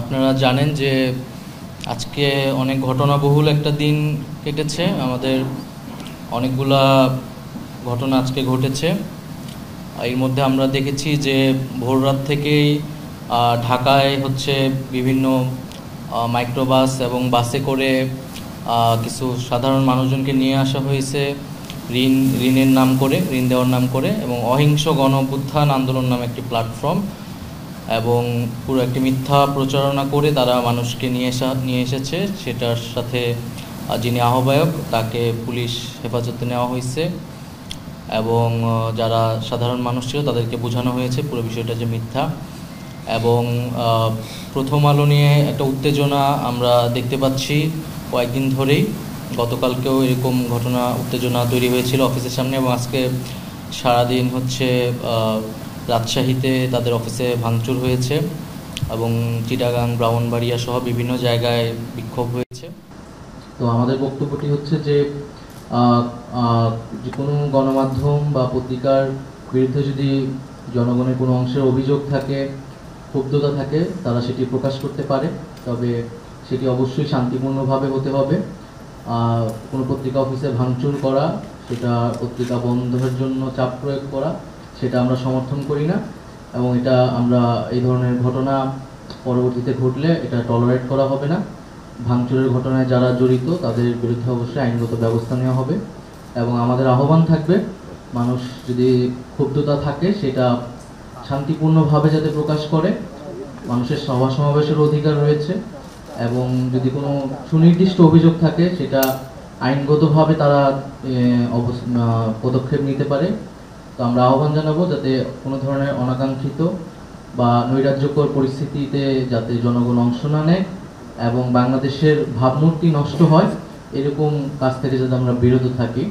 আপনারা জানেন যে আজকে অনেক ঘটনাবহুল একটা দিন কেটেছে আমাদের। অনেকগুলা ঘটনা আজকে ঘটেছে। এর মধ্যে আমরা দেখেছি যে ভোররাত থেকেই ঢাকায় হচ্ছে বিভিন্ন মাইক্রোবাস এবং বাসে করে কিছু সাধারণ মানুষজনকে নিয়ে আসা হয়েছে ঋণের নাম করে, ঋণ দেওয়ার নাম করে, এবং অহিংস গণ অভ্যুত্থান আন্দোলন নামে একটি প্ল্যাটফর্ম এবং পুরো একটি মিথ্যা প্রচারণা করে তারা মানুষকে নিয়ে এসেছে। সেটার সাথে যিনি আহ্বায়ক তাকে পুলিশ হেফাজতে নেওয়া হয়েছে এবং যারা সাধারণ মানুষ ছিল তাদেরকে বোঝানো হয়েছে পুরো বিষয়টা যে মিথ্যা। এবং প্রথম আলো নিয়ে একটা উত্তেজনা আমরা দেখতে পাচ্ছি কয়েকদিন ধরেই। গতকালকেও এরকম ঘটনা উত্তেজনা তৈরি হয়েছিল অফিসের সামনে, এবং আজকে সারাদিন হচ্ছে রাজশাহীতে তাদের অফিসে ভাঙচুর হয়েছে এবং চিটাগাং, ব্রাহ্মণবাড়িয়া সহ বিভিন্ন জায়গায় বিক্ষোভ হয়েছে। তো আমাদের বক্তব্যটি হচ্ছে যে যে কোনো গণমাধ্যম বা পত্রিকার বিরুদ্ধে যদি জনগণের কোনো অংশের অভিযোগ থাকে, ক্ষুব্ধতা থাকে, তারা সেটি প্রকাশ করতে পারে, তবে সেটি অবশ্যই শান্তিপূর্ণভাবে হতে হবে। কোনো পত্রিকা অফিসে ভাঙচুর করা, সেটা পত্রিকা বন্ধের জন্য চাপ প্রয়োগ করা, সেটা আমরা সমর্থন করি না। এবং এটা আমরা এই ধরনের ঘটনা পরবর্তীতে ঘটলে এটা টলারেট করা হবে না। ভাঙচুরের ঘটনায় যারা জড়িত তাদের বিরুদ্ধে অবশ্যই আইনগত ব্যবস্থা নেওয়া হবে। এবং আমাদের আহ্বান থাকবে, মানুষ যদি ক্ষুব্ধতা থাকে সেটা শান্তিপূর্ণভাবে যাতে প্রকাশ করে। মানুষের সভা সমাবেশের অধিকার রয়েছে, এবং যদি কোনো সুনির্দিষ্ট অভিযোগ থাকে সেটা আইনগতভাবে তারা পদক্ষেপ নিতে পারে। তো আমরা আহ্বান জানাবো যাতে কোনো ধরনের অনাকাঙ্ক্ষিত বা নৈরাজ্যকর পরিস্থিতিতে যাতে জনগণ অংশ না নেয় এবং বাংলাদেশের ভাবমূর্তি নষ্ট হয়, এরকম কাজ থেকে যাতে আমরা বিরত থাকি।